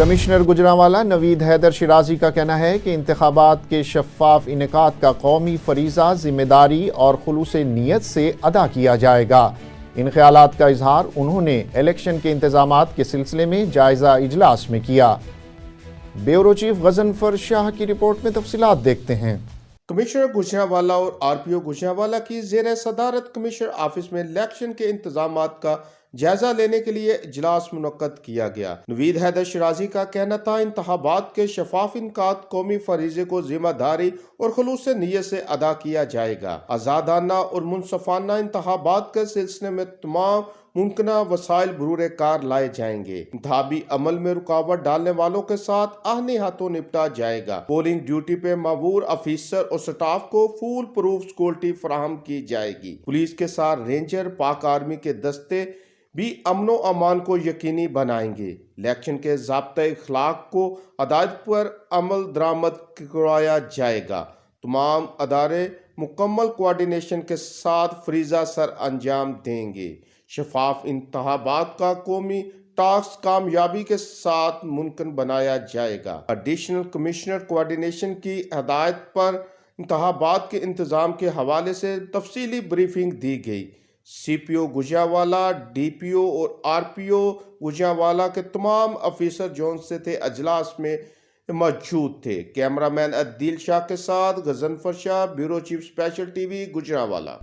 Commissioner Gujranwala نوید حیدر شیرازی کا کہنا ہے کہ انتخابات کے شفاف انعقاد کا قومی فریضہ ذمہ داری اور خلوص نیت سے ادا کیا جائے گا۔ ان خیالات کا اظہار انہوں نے الیکشن کے انتظامات کے سلسلے میں جائزہ اجلاس میں کیا۔ بیورو چیف غضنفر شاہ کی رپورٹ میں تفصیلات دیکھتے ہیں۔ کمشنر گجرانوالہ اور RPO گجرانوالہ کی زیر صدارت کمشنر آفس میں الیکشن کے انتظامات کا جائزہ لینے کے لیے اجلاس منعقد کیا گیا۔ نوید حیدر شیرازی کا کہنا تھا انتخابات کے شفاف انعقاد قومی فریضے کو ذمہ داری اور خلوص نیت سے ادا کیا جائے گا۔ آزادانہ اور منصفانہ انتخابات کے سلسلے میں تمام ممکنہ وسائل برور کار لائے جائیں گے۔ انتخابی عمل میں رکاوٹ ڈالنے والوں کے ساتھ آہنی ہاتھوں نپٹا جائے گا۔ پولنگ ڈیوٹی پہ معمور افیسر اور سٹاف کو فول پروف سیکورٹی فراہم کی جائے گی۔ پولیس کے ساتھ رینجر، پاک آرمی کے دستے بھی امن و امان کو یقینی بنائیں گے۔ الیکشن کے ضابطۂ اخلاق کو ہدایت پر عمل درآمد کرایا جائے گا۔ تمام ادارے مکمل کوارڈینیشن کے ساتھ فریضہ سر انجام دیں گے۔ شفاف انتخابات کا قومی ٹاسک کامیابی کے ساتھ ممکن بنایا جائے گا۔ ایڈیشنل کمشنر کوارڈینیشن کی ہدایت پر انتخابات کے انتظام کے حوالے سے تفصیلی بریفنگ دی گئی۔ CPO گجرانوالہ، DPO اور RPO گجرانوالہ کے تمام افیسر جون سے تھے اجلاس میں موجود تھے۔ کیمرہ مین عدیل شاہ کے ساتھ Ghazanfar Shah, bureau chief special TV Gujranwala.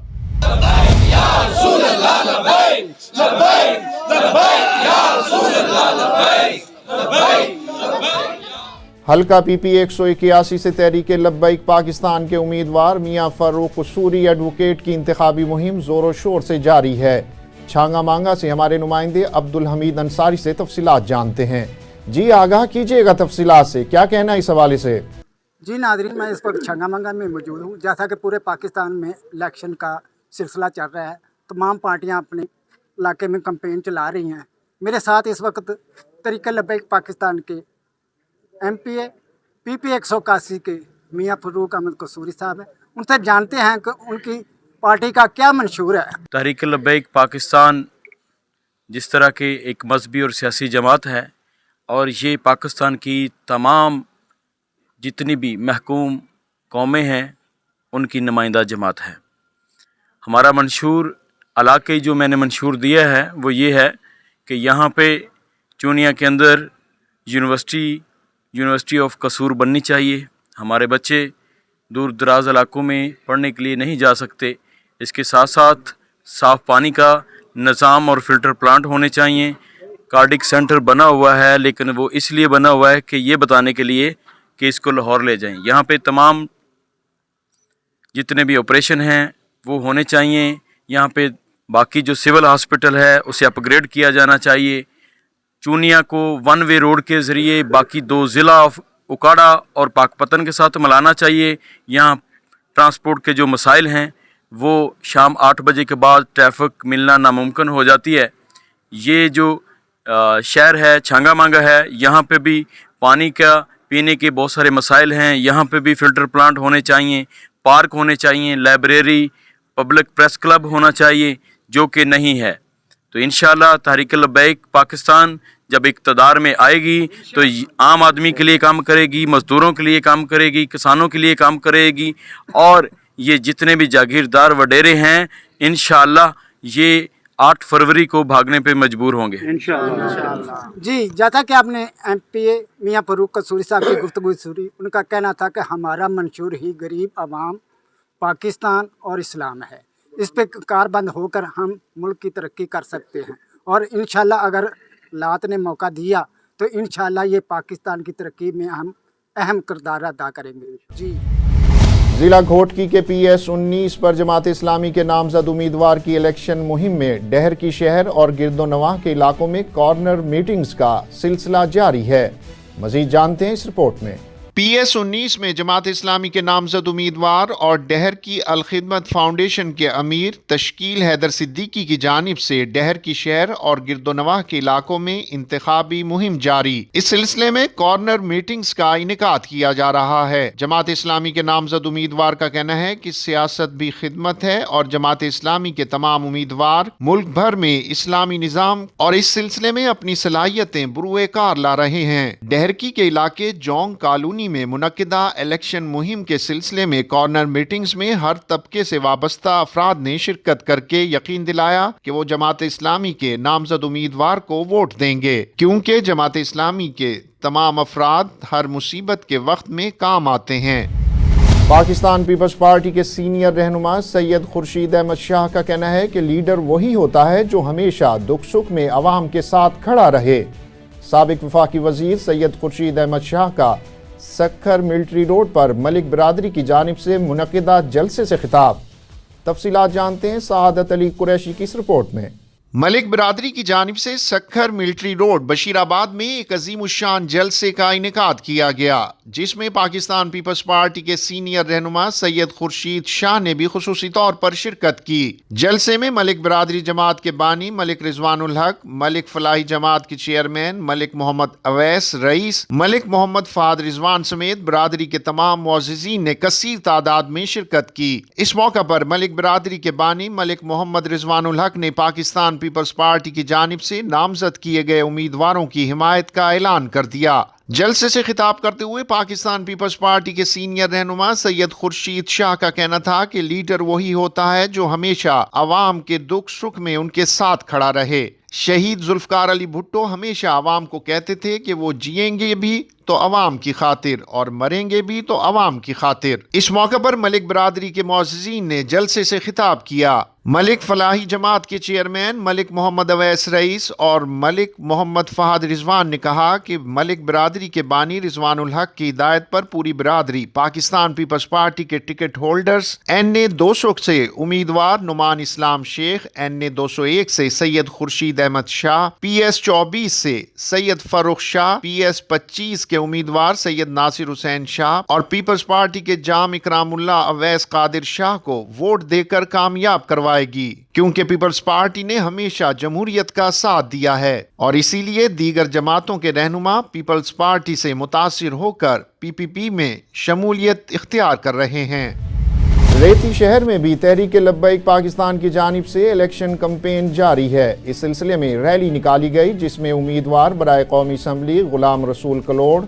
حلقہ PP 181 سے تحریک لبیک پاکستان کے امیدوار میاں فاروق قصوری ایڈوکیٹ کی انتخابی مہم زور و شور سے جاری ہے۔ چھانگا مانگا سے ہمارے نمائندے عبدالحمید انصاری سے تفصیلات جانتے ہیں۔ جی آگاہ کیجئے گا تفصیلات سے، کیا کہنا ہے اس حوالے سے؟ جی ناظرین، میں اس وقت چھانگا مانگا میں موجود ہوں۔ جیسا کہ پورے پاکستان میں الیکشن کا سلسلہ چل رہا ہے، تمام پارٹیاں اپنے علاقے میں کمپین چلا رہی ہیں۔ میرے ساتھ اس وقت تحریک لبیک پاکستان کے MPA PP 181 کے میاں فاروق احمد قصوری صاحب ہیں۔ ان سے جانتے ہیں کہ ان کی پارٹی کا کیا منشور ہے۔ تحریک لبیک پاکستان جس طرح کے ایک مذہبی اور سیاسی جماعت ہے، اور یہ پاکستان کی تمام جتنی بھی محکوم قومیں ہیں ان کی نمائندہ جماعت ہے۔ ہمارا منشور علاقے جو میں نے منشور دیا ہے وہ یہ ہے کہ یہاں پہ چونیا کے اندر یونیورسٹی آف قصور بننی چاہیے۔ ہمارے بچے دور دراز علاقوں میں پڑھنے کے لیے نہیں جا سکتے۔ اس کے ساتھ ساتھ صاف پانی کا نظام اور فلٹر پلانٹ ہونے چاہیے۔ کارڈک سینٹر بنا ہوا ہے، لیکن وہ اس لیے بنا ہوا ہے کہ یہ بتانے کے لیے کہ اس کو لاہور لے جائیں۔ یہاں پہ تمام جتنے بھی آپریشن ہیں وہ ہونے چاہیے۔ یہاں پہ باقی جو سول ہاسپٹل ہے اسے اپ گریڈ کیا جانا چاہیے۔ چونیا کو 1 وے روڈ کے ذریعے باقی 2 ضلع اکاڑا اور پاک پتن کے ساتھ ملانا چاہیے۔ یہاں ٹرانسپورٹ کے جو مسائل ہیں وہ شام 8 بجے کے بعد ٹریفک ملنا ناممکن ہو جاتی ہے۔ یہ جو شہر ہے چھانگا مانگا ہے، یہاں پہ بھی پانی کا پینے کے بہت سارے مسائل ہیں۔ یہاں پہ بھی فلٹر پلانٹ ہونے چاہیے، پارک ہونے چاہیے، لائبریری، پبلک پریس کلب ہونا چاہیے، جو کہ نہیں ہے۔ تو انشاءاللہ تحریک لبیک پاکستان جب اقتدار میں آئے گی تو عام آدمی کے لیے کام کرے گی، مزدوروں کے لیے کام کرے گی، کسانوں کے لیے کام کرے گی، اور یہ جتنے بھی جاگیردار وڈیرے ہیں انشاءاللہ یہ 8 فروری کو بھاگنے پہ مجبور ہوں گے انشاءاللہ۔ جی جیسا کہ آپ نے MPA میاں فاروق قصوری صاحب کی گفتگو سنی، ان کا کہنا تھا کہ ہمارا منشور ہی غریب عوام، پاکستان اور اسلام ہے۔ اس پہ کار بند ہو کر ہم ملک کی ترقی کر سکتے ہیں، اور انشاءاللہ اگر لات نے موقع دیا تو انشاءاللہ یہ پاکستان کی ترقی میں ہم اہم کردار ادا کریں گے۔ جی ضلع گھوٹکی کے PS 19 پر جماعت اسلامی کے نامزد امیدوار کی الیکشن مہم میں ڈہر کی شہر اور گرد و نواح کے علاقوں میں کارنر میٹنگز کا سلسلہ جاری ہے۔ مزید جانتے ہیں اس رپورٹ میں۔ PS-19 में जमात इस्लामी के नामजद उम्मीदवार और डहर की अलखिदमत फाउंडेशन के अमीर तश्कील हैदर सिद्दीकी की जानिब से डहर की शहर और गिरदोनवाह के इलाकों में इंतखाबी मुहिम जारी। इस सिलसिले में कॉर्नर मीटिंग्स का इनेकाद किया जा रहा है। जमात इस्लामी के नामजद उम्मीदवार का कहना है कि सियासत भी खिदमत है और जमात इस्लामी के तमाम उम्मीदवार मुल्क भर में इस्लामी निज़ाम और इस सिलसिले में अपनी सलाहियतें बुरुए कार ला रहे हैं। डहरकी के इलाके जौंग कॉलोनी में मुनक्किदा इलेक्शन मुहिम के सिलसिले में कॉर्नर मीटिंग्स में हर तबके से वाबस्ता अफराद ने शिरकत करके यकीन दिलाया कि वो जमात इस्लामी के नामजद उम्मीदवार को वोट देंगे, क्योंकि जमात इस्लामी के तमाम अफराद हर मुसीबत के वक्त में काम आते हैं। पाकिस्तान पीपल्स पार्टी के सीनियर रहनुमा सैयद खुर्शीद अहमद शाह का कहना है कि लीडर वही होता है जो हमेशा दुख सुख में अवाम के साथ खड़ा रहे। साबिक वफाकी वजीर सैयद खुर्शीद अहमद शाह का सक्खर मिलिट्री रोड पर मलिक बिरादरी की जानिब से मुनक्किदा जलसे से खिताब। तफसीलात जानते हैं सआदत अली कुरैशी की इस रिपोर्ट में। मलिक बिरादरी की जानिब से सक्खर मिलिट्री रोड बशीराबाद में एक अजीमुशान जलसे का इनेकाद किया गया, जिसमें पाकिस्तान पीपल्स पार्टी के सीनियर रहनुमा सैयद खुर्शीद शाह ने भी खुसूसी तौर पर शिरकत की। जलसे में मलिक बिरादरी जमात के बानी मलिक रिजवानुल हक, मलिक फलाही जमात के चेयरमैन मलिक मोहम्मद अवैस रईस, मलिक मोहम्मद फहद रिजवान समेत बिरादरी के तमाम मुअज़्ज़िज़ीन ने कसीर तादाद में शिरकत की। इस मौका पर मलिक बिरादरी के बानी मलिक मोहम्मद रिजवानुल हक ने पाकिस्तान पीपल्स पार्टी की जानिब से नामजद किए गए उम्मीदवारों की हिमायत का ऐलान कर दिया। जलसे से खिताब करते हुए पाकिस्तान पीपल्स पार्टी के सीनियर रहनुमा सैयद खुर्शीद शाह का कहना था कि लीडर वही होता है जो हमेशा अवाम के दुख सुख में उनके साथ खड़ा रहे। शहीद जुल्फकार अली भुट्टो हमेशा अवाम को कहते थे कि वो जिएंगे भी तो अवाम की खातिर और मरेंगे भी तो अवाम की खातिर। इस मौके पर मलिक बिरादरी के मुअज़्ज़िज़ीन ने जलसे से खिताब किया। मलिक फलाही जमात के चेयरमैन मलिक मोहम्मद अवैस रईस और मलिक मोहम्मद फहद रिजवान ने कहा कि मलिक बिरादरी के बानी रिजवानुल हक की हिदायत पर पूरी बिरादरी पाकिस्तान पीपल्स पार्टी के टिकट होल्डर्स NA 200 से उम्मीदवार नुमान इस्लाम शेख, NA 201 से सैयद खुर्शीद अहमद शाह, PS 24 से सैयद फरुख शाह, PS 25 के उम्मीदवार सैयद नासिर हुसैन शाह और पीपल्स पार्टी के जाम इकरामुल्लाह अवैस कादिर शाह को वोट देकर कामयाब करवाएगी, क्योंकि पीपल्स पार्टी ने हमेशा जमहूरियत का साथ दिया है और इसीलिए दीगर जमातों के रहनुमा पीपल्स पार्टी से मुतासिर होकर PPP में शमूलियत इख्तियार कर रहे हैं। रेती शहर में भी तहरीक लब्बैक पाकिस्तान की जानिब से इलेक्शन कैंपेन जारी है। इस सिलसिले में रैली निकाली गई, जिसमें उम्मीदवार बराए कौमी असम्बली गुलाम रसूल कलोड़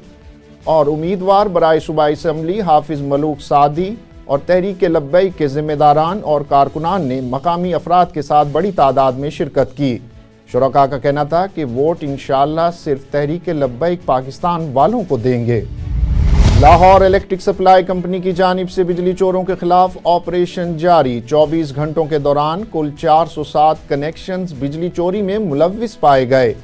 और उम्मीदवार बराए सूबाई असम्बली हाफिज मलूक सादी और तहरीक लब्बैक के जिम्मेदारान और कारकुनान ने मकामी अफराद के साथ बड़ी तादाद में शिरकत की। शुरका का कहना था कि वोट इंशाअल्लाह सिर्फ तहरीक लब्बैक पाकिस्तान वालों को देंगे। लाहौर इलेक्ट्रिक सप्लाई कंपनी की जानिब से बिजली चोरों के खिलाफ ऑपरेशन जारी। 24 घंटों के दौरान कुल 407 कनेक्शंस बिजली चोरी में मुलव्विस पाए गए।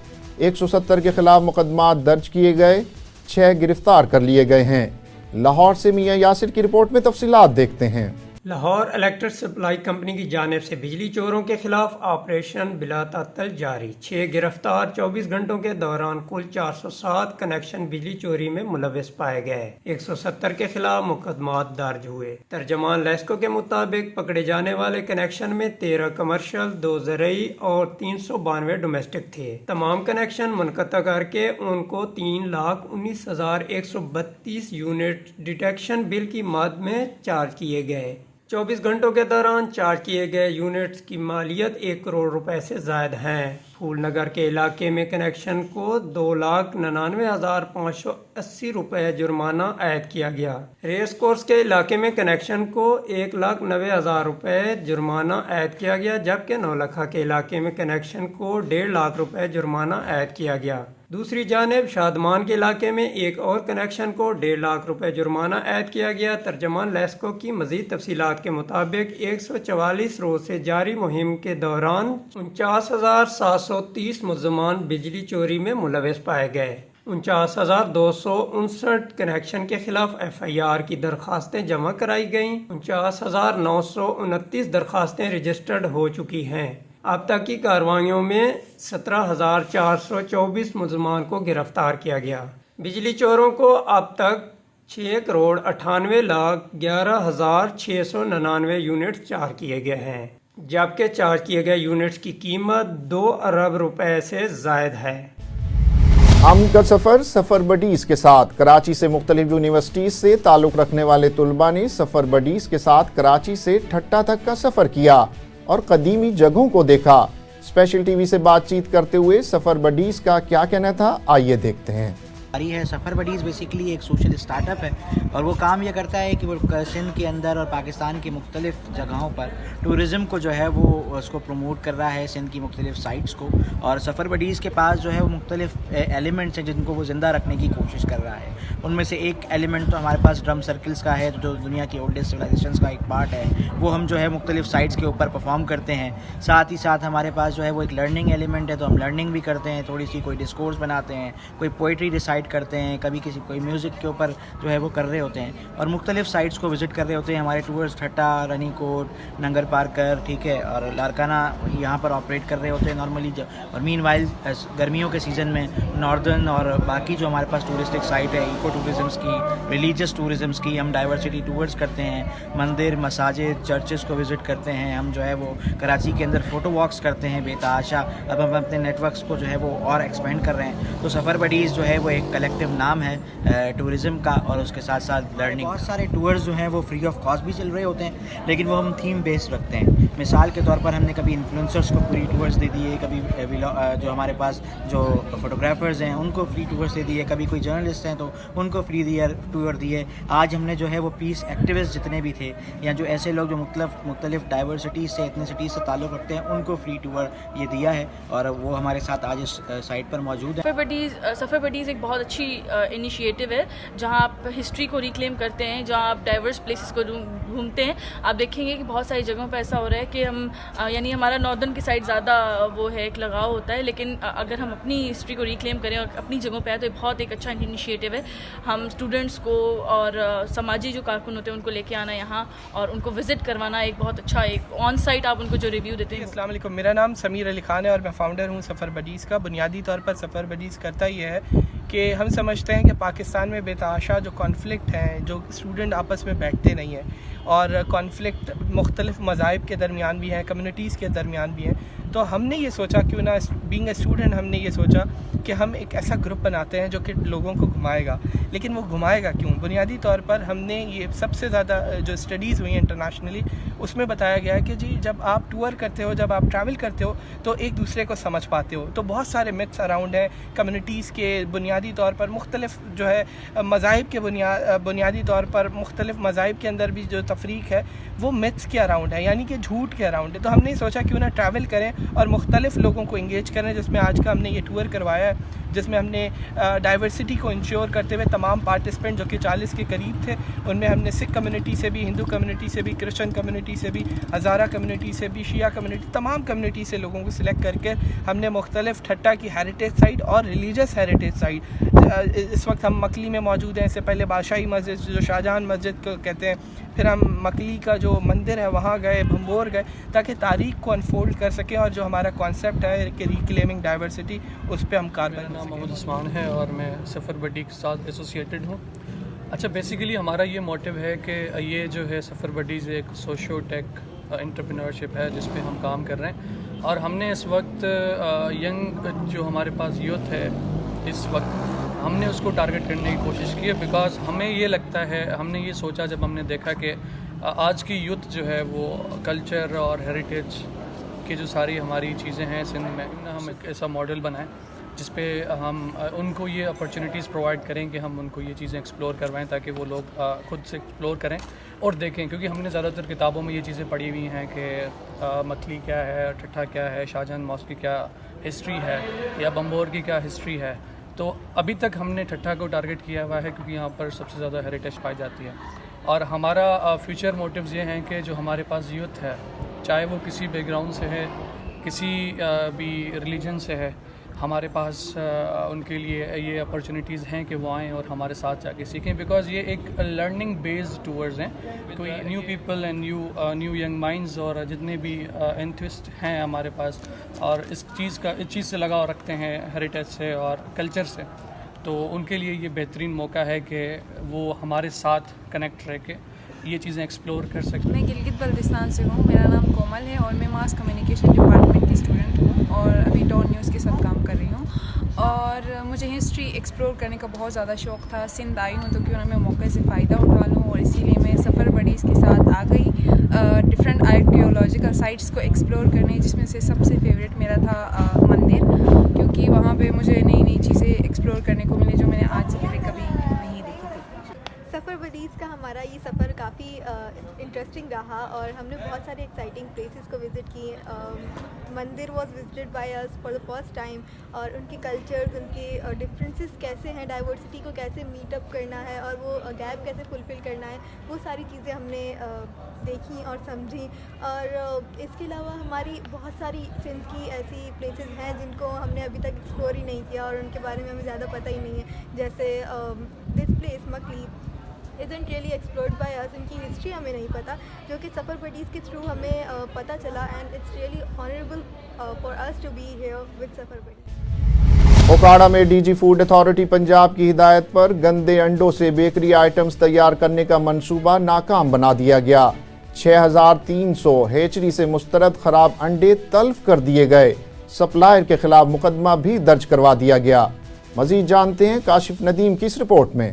170 के खिलाफ मुकदमा दर्ज किए गए, 6 गिरफ्तार कर लिए गए हैं। लाहौर से मियां यासिर की रिपोर्ट में तफसीलात देखते हैं। लाहौर इलेक्ट्रिक सप्लाई कंपनी की जानिब से बिजली चोरों के खिलाफ ऑपरेशन बिला तातल जारी। 6 गिरफ्तार। 24 घंटों के दौरान कुल 407 कनेक्शन बिजली चोरी में मुलव्विस पाए गए। 170 के खिलाफ मुकदमात दर्ज हुए। तर्जमान लेस्को के मुताबिक पकड़े जाने वाले कनेक्शन में 13 कमर्शियल, 2 ज़रई और 392 डोमेस्टिक थे। तमाम कनेक्शन मुनक़ता करके उनको 3,19,132 यूनिट डिटेक्शन बिल की मद में चार्ज किए गए। 24 घंटों के दौरान चार्ज किए गए यूनिट्स की मालियत 1 करोड़ रुपए से ज़ायद हैं। फूल नगर के इलाके में कनेक्शन को 2,99,580 रुपये जुर्माना आयद किया गया। रेस कोर्स के इलाके में कनेक्शन को 1,90,000 रुपये जुर्माना आयद किया गया, जबकि नौलखा के इलाके में कनेक्शन को 1.5 लाख रुपये जुर्माना आयद किया गया। दूसरी जानिब शादमान के इलाके में एक और कनेक्शन को 1.5 लाख रुपए जुर्माना आयद किया गया। तर्जमान लेस्को की मजीद तफसीलात के मुताबिक 144 रोज से जारी मुहिम के दौरान 49,730 मुल्ज़मान बिजली चोरी में मुलव्विस पाए गए। 49,259 कनेक्शन के खिलाफ FIR की दरखास्तें जमा कराई गईं। 49,929 दरखास्तें रजिस्टर्ड हो चुकी हैं। अब तक की कार्रवाइयों में 17,424 मुल्ज़मान को गिरफ्तार किया गया। बिजली चोरों को अब तक 6,98,11,699 यूनिट चार्ज किए गए हैं, जबकि चार्ज किए गए यूनिट्स की कीमत 2 अरब रुपए से जायद है। अमन का सफ़र बडीज़ के साथ। कराची से मुख्तलिफ यूनिवर्सिटीज़ से ताल्लुक़ रखने वाले तलबा ने सफ़र बडीज़ के साथ कराची से ठट्टा तक का सफ़र किया और कदीमी जगहों को देखा। स्पेशल टीवी से बातचीत करते हुए सफ़र बडीज़ का क्या कहना था, आइए देखते हैं। है सफ़र बडीज़ बेसिकली एक सोशल स्टार्टअप है और वो काम ये करता है कि वो सिंध के अंदर और पाकिस्तान की मुख्तलिफ जगहों पर टूरिज़म को जो है वो उसको प्रमोट कर रहा है, सिंध की मुख्तलिफ साइट्स को। और सफ़र बडीज़ के पास जो है वो मुख्तलिफ एलिमेंट्स हैं जिनको वो ज़िंदा रखने की कोशिश कर रहा है। उनमें से एक एलिमेंट तो हमारे पास ड्रम सर्कल्स का है, जो दुनिया की ओल्डेस्ट सिविलाइजेशंस का एक पार्ट है। वो हम जो है मुख्तलिफ साइट्स के ऊपर परफॉर्म करते हैं। साथ ही साथ हमारे पास जो है वो एक लर्निंग एलिमेंट है, तो हम लर्निंग भी करते हैं, थोड़ी सी कोई डिस्कोर्स बनाते हैं, कोई पोइट्री डिसाइड करते हैं, कभी कोई म्यूज़िक के ऊपर जो है वो कर रहे होते हैं और मुख्तलिफ साइट्स को विज़िट कर रहे होते हैं। हमारे टूर्स ठट्टा, रनी कोट, नंगर पार्कर, ठीक है, और लारकाना यहाँ पर ऑपरेट कर रहे होते हैं नॉर्मली। और मीन वाइल गर्मियों के सीज़न में नॉर्दर्न और बाकी जो हमारे पास टूरिस्टिक साइट है, इको टूरिज़म्स की, रिलीजियस टूरिज़म्स की, हम डाइवर्सिटी टूर्स करते हैं। मंदिर, मसाजिद, चर्चेस को विज़िट करते हैं। हम जो है वो कराची के अंदर फ़ोटो वॉक्स करते हैं बेतहाशा। अब हम अपने नेटवर्क्स को जो है वो और एक्सपेंड कर रहे हैं। तो सफ़र बडीज़ जो है वो एक कलेक्टिव नाम है टूरिज़म का और उसके साथ साथ लर्निंग। बहुत सारे टूर्स जो हैं वो फ्री ऑफ कॉस्ट भी चल रहे होते हैं, लेकिन वो हम थीम बेस्ड रखते हैं। मिसाल के तौर पर हमने कभी इन्फ्लुएंसर्स को फ्री टूर्स दे दिए, कभी जो हमारे पास जो फोटोग्राफर्स हैं उनको फ्री टूर्स दे दिए, कभी कोई जर्नलिस्ट हैं तो उनको फ्री टूर दिए। आज हमने जो है वो पीस एक्टिविस्ट जितने भी थे या जो ऐसे लोग जो मुख्तलिफ डाइवर्सिटीज़ से, एथनिसिटीज़ से ताल्लुक़ रखते हैं, उनको फ्री टूर ये दिया है और वो हमारे साथ आज इस साइट पर मौजूद है। सफ़र बडीज़ एक बहुत अच्छी इनिशिएटिव है जहां आप हिस्ट्री को रिक्लेम करते हैं, जहां आप डाइवर्स प्लेसेस को घूमते हैं। आप देखेंगे कि बहुत सारी जगहों पर ऐसा हो रहा है कि हम यानी हमारा नॉर्दर्न की साइड ज़्यादा वो है, एक लगाव होता है, लेकिन अगर हम अपनी हिस्ट्री को रिक्लेम करें और अपनी जगहों पर आए तो बहुत एक अच्छा इनिशिएटिव है। हम स्टूडेंट्स को और समाजी जो कारकुन होते हैं उनको लेके आना यहाँ और उनको विज़िट करवाना एक बहुत अच्छा, एक ऑन साइट आप उनको जो रिव्यू देते हैं। अस्सलाम वालेकुम, मेरा नाम समीर अली खान है और मैं फ़ाउंडर हूँ सफ़र बडीज़ का। बुनियादी तौर पर सफ़र बडीज़ करता ये है कि हम समझते हैं कि पाकिस्तान में बेतहाशा जो कॉन्फ्लिक्ट हैं, जो स्टूडेंट आपस में बैठते नहीं हैं और कॉन्फ्लिक्ट मुख्तलिफ मज़ाहिब के दरमियान भी हैं, कम्युनिटीज़ के दरमियान भी हैं। तो हमने ये सोचा, क्यों ना बीइंग ए स्टूडेंट हमने ये सोचा कि हम एक ऐसा ग्रुप बनाते हैं जो कि लोगों को घुमाएगा। लेकिन वो घुमाएगा क्यों? बुनियादी तौर पर हमने ये सबसे ज़्यादा जो स्टडीज़ हुई हैं इंटरनेशनली, उसमें बताया गया है कि जी जब आप टूर करते हो, जब आप ट्रैवल करते हो तो एक दूसरे को समझ पाते हो। तो बहुत सारे मिथ्स अराउंड हैं कम्युनिटीज़ के, बुनियादी तौर पर मुख्तलिफ जो है मज़ाहिब के बुनियादी तौर पर मुख्तलिफ मज़ाहिब के अंदर भी जो तफरीक है वो मिथ्स के अराउंड है, यानी कि झूठ के अराउंड है। तो हमने सोचा क्यों ना ट्रैवल करें और मुख्तलिफ लोगों को इंगेज करें, जिसमें आज का हमने ये टूर करवाया है, जिसमें हमने डाइवर्सिटी को इंश्योर करते हुए तमाम पार्टिसिपेंट जो कि 40 के करीब थे, उनमें हमने सिख कम्युनिटी से भी, हिंदू कम्युनिटी से भी, क्रिश्चियन कम्युनिटी से भी, हज़ारा कम्युनिटी से भी, शिया कम्युनिटी, तमाम कम्युनिटी से लोगों को सिलेक्ट करके हमने मुख्तलिफ ठट्टा की हेरिटेज साइट और रिलीजियस हेरिटेज साइट, इस वक्त हम मकली में मौजूद हैं, इससे पहले बादशाही मस्जिद जो शाहजहां मस्जिद को कहते हैं, फिर हम मकली का जो मंदिर है वहाँ गए, भंबोर गए, ताकि तारीख को अनफोल्ड कर सकें और जो हमारा कॉन्सेप्ट है कि रिक्लेमिंग डाइवर्सिटी, उस पर हम कारगर। मेरा नाम मोहम्मद उस्मान है और मैं सफ़र बडीज़ के साथ एसोसिएटेड हूँ। अच्छा, बेसिकली हमारा ये मोटिव है कि ये जो है सफ़र बडीज़ एक सोशो टेक एंटरप्रेन्योरशिप है जिस पे हम काम कर रहे हैं और हमने इस वक्त यंग जो हमारे पास यूथ है इस वक्त हमने उसको टारगेट करने की कोशिश की है। बिकॉज़ हमें ये लगता है, हमने ये सोचा जब हमने देखा कि आज की यूथ जो है वो कल्चर और हेरिटेज की जो सारी हमारी चीज़ें हैं सिंध में, हम एक ऐसा मॉडल बनाएं जिस पे हम उनको ये अपॉर्चुनिटीज़ प्रोवाइड करें कि हम उनको ये चीज़ें एक्सप्लोर करवाएं ताकि वो लोग ख़ुद से एक्सप्लोर करें और देखें। क्योंकि हमने ज़्यादातर किताबों में ये चीज़ें पढ़ी हुई हैं कि मकली क्या है, ठट्ठा क्या है, शाहजहां मॉस्क की क्या हिस्ट्री है या बम्बोर की क्या हिस्ट्री है। तो अभी तक हमने ठट्ठा को टारगेट किया हुआ है क्योंकि यहाँ पर सबसे ज़्यादा हेरिटेज पाई जाती है और हमारा फ्यूचर मोटिव्स ये हैं कि जो हमारे पास यूथ है, चाहे वो किसी बैकग्राउंड से है, किसी भी रिलीजन से है, हमारे पास उनके लिए ये अपॉर्चुनिटीज़ हैं कि वो आएँ और हमारे साथ जाके सीखें। बिकॉज़ ये एक लर्निंग बेस्ड टूर्स हैं, कोई new people and new young minds और जितने भी एंथुसिस्ट हैं हमारे पास और इस चीज़ से लगाव रखते हैं हेरिटेज से और कल्चर से, تو ان کے لیے یہ بہترین موقع ہے کہ وہ ہمارے ساتھ کنیکٹ رہ کے یہ چیزیں ایکسپلور کر سکیں. میں گلگت بلتستان سے ہوں. میرا نام کومل ہے اور میں ماس کمیونیکیشن ڈپارٹمنٹ کی اسٹوڈنٹ ہوں اور ابھی ڈان نیوز کے ساتھ کام کر رہی ہوں. اور مجھے ہسٹری ایکسپلور کرنے کا بہت زیادہ شوق تھا. سندھ آئی ہوں تو کیوں نہ میں موقع سے فائدہ اٹھا لوں, اور اسی لیے میں سفر بڈیز کے ساتھ آ گئی ڈفرینٹ آرکیولوجیکل سائٹس کو ایکسپلور کرنے, جس میں سے سب سے فیوریٹ میرا تھا مندر, کیونکہ وہاں پہ مجھے نئی نئی چیزیں ایکسپلور کرنے کو ملی جو میں نے آج سے پہلے کبھی نہیں دیکھی تھی. سفر بڈیز کا ہمارا یہ سفر کافی انٹرسٹنگ رہا اور ہم نے بہت سارے ایکسائٹنگ پلیسز کو وزٹ کیے. Mandir was visited by us for the first time, اور ان کے کلچرز, ان کے ڈفرینسز کیسے ہیں, ڈائیورسٹی کو کیسے میٹ اپ کرنا ہے اور وہ گیپ کیسے فلفل کرنا ہے, وہ ساری چیزیں ہم نے دیکھی اور سمجھی. اور اس کے علاوہ ہماری بہت ساری سندھ کی ایسی پلیسز ہیں جن کو ہم نے ابھی تک ایکسپلور ہی نہیں کیا اور ان کے بارے میں ہمیں زیادہ پتہ ہی نہیں ہے. جیسے this place Makli isn't really explored by us, ان کی ہسٹری ہمیں نہیں پتہ, جو کہ سفر بڈیز کے تھرو ہمیں پتہ چلا, and it's really honourable for us to be here with Safar buddies. Okara میں D G food authority Punjab کی ہدایت پر گندے انڈوں سے بیکری آئٹمز تیار کرنے کا منصوبہ ناکام بنا دیا گیا. 6300 ہیچری سے مسترد خراب انڈے تلف کر دیے گئے. سپلائر کے خلاف مقدمہ بھی درج کروا دیا گیا. مزید جانتے ہیں کاشف ندیم کی اس رپورٹ میں.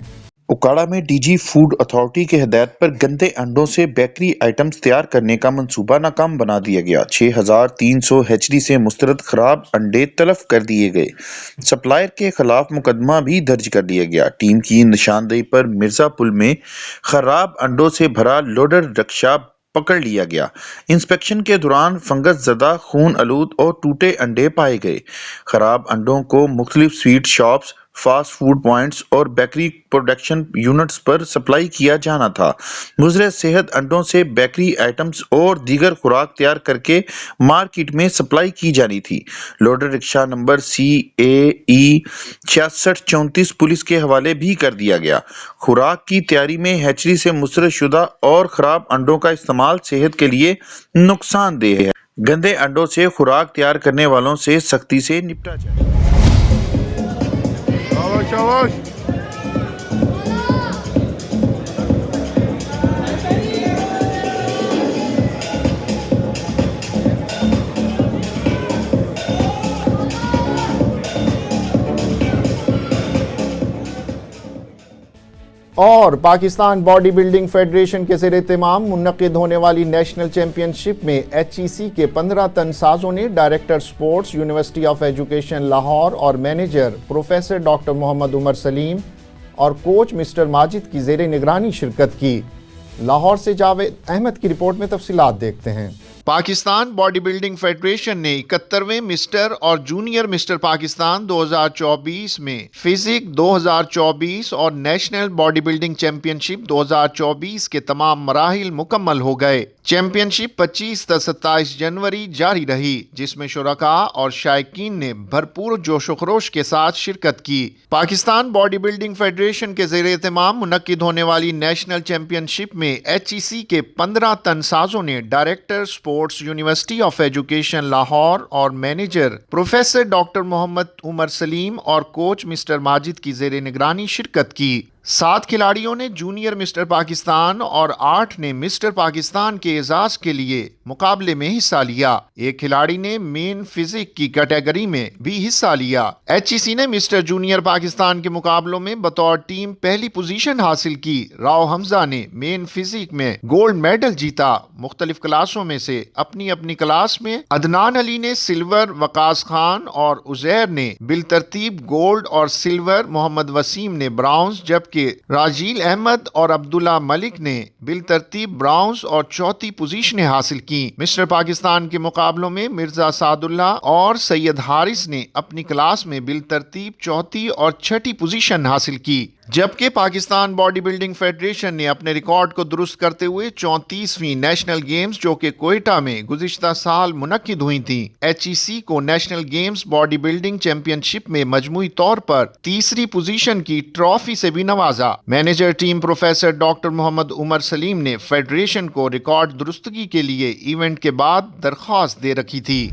اوکاڑا میں ڈی جی فوڈ اتھارٹی کے ہدایت پر گندے انڈوں سے بیکری آئٹمز تیار کرنے کا منصوبہ ناکام بنا دیا گیا. 6300 ہیچری سے مسترد خراب انڈے تلف کر دیے گئے. سپلائر کے خلاف مقدمہ بھی درج کر دیا گیا. ٹیم کی نشاندہی پر مرزا پل میں خراب انڈوں سے بھرا لوڈر رکشہ پکڑ لیا گیا. انسپیکشن کے دوران فنگس زدہ, خون آلود اور ٹوٹے انڈے پائے گئے. خراب انڈوں کو مختلف sweet shops, fast food points اور بیکری پروڈکشن یونٹس پر سپلائی کیا جانا تھا. مضر صحت انڈوں سے بیکری آئٹمز اور دیگر خوراک تیار کر کے مارکیٹ میں سپلائی کی جانی تھی. لوڈر رکشہ نمبر CAE 6634 پولیس کے حوالے بھی کر دیا گیا. خوراک کی تیاری میں ہیچری سے مسترد شدہ اور خراب انڈوں کا استعمال صحت کے لیے نقصان دہ ہے. گندے انڈوں سے خوراک تیار کرنے والوں سے سختی سے نپٹا جائے. اور پاکستان باڈی بلڈنگ فیڈریشن کے زیر اہتمام منعقد ہونے والی نیشنل چیمپئن شپ میں HEC کے 15 تن سازوں نے director sports university of education Lahore اور manager professor doctor Muhammad Umar سلیم اور کوچ مسٹر ماجد کی زیر نگرانی شرکت کی. لاہور سے جاوید احمد کی رپورٹ میں تفصیلات دیکھتے ہیں. پاکستان باڈی بلڈنگ فیڈریشن نے 71ویں مسٹر اور جونیئر مسٹر پاکستان 2024 میں فزک 2024 اور نیشنل باڈی بلڈنگ چیمپئن شپ 2024 کے تمام مراحل مکمل ہو گئے. چیمپئن شپ 25 تا 27 جنوری جاری رہی, جس میں شرکاء اور شائقین نے بھرپور جوش و خروش کے ساتھ شرکت کی. پاکستان باڈی بلڈنگ فیڈریشن کے زیر اہتمام منعقد ہونے والی نیشنل چیمپئن شپ میں HEC کے 15 تن سازوں نے director sports university of education Lahore اور manager professor doctor Muhammad Umar سلیم اور کوچ مسٹر ماجد کی زیر نگرانی شرکت کی. 7 کھلاڑیوں نے جونیئر مسٹر پاکستان اور 8 نے مسٹر پاکستان کے اعزاز کے لیے مقابلے میں حصہ لیا. ایک کھلاڑی نے مین فزک کی کیٹیگری میں بھی حصہ لیا. HEC نے مسٹر جونیئر پاکستان کے مقابلوں میں بطور ٹیم پہلی پوزیشن حاصل کی. راؤ حمزہ نے مین فزک میں گولڈ میڈل جیتا. مختلف کلاسوں میں سے اپنی اپنی کلاس میں عدنان علی نے سلور, وقاص خان اور عزیر نے بالترتیب گولڈ اور سلور, محمد وسیم نے برانز, جبکہ راجیل احمد اور عبداللہ ملک نے بالترتیب برانز اور چوتھی پوزیشنیں حاصل کی. مسٹر پاکستان کے مقابلوں میں مرزا سعد اللہ اور سید حارث نے اپنی کلاس میں بالترتیب چوتھی اور چھٹی پوزیشن حاصل کی. جبکہ پاکستان باڈی بلڈنگ فیڈریشن نے اپنے ریکارڈ کو درست کرتے ہوئے 34ویں نیشنل گیمز جو کہ کوئٹہ میں گزشتہ سال منعقد ہوئی تھیں, HEC کو national games body building championship میں مجموعی طور پر تیسری پوزیشن کی ٹرافی سے بھی نوازا. Manager team professor doctor Muhammad Umar سلیم نے فیڈریشن کو ریکارڈ درستگی کے لیے ایونٹ کے بعد درخواست دے رکھی تھی.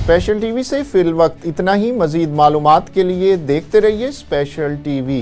स्पेशल टीवी से फिल वक्त इतना ही। मजीद मालूमात के लिए देखते रहिए स्पेशल टीवी।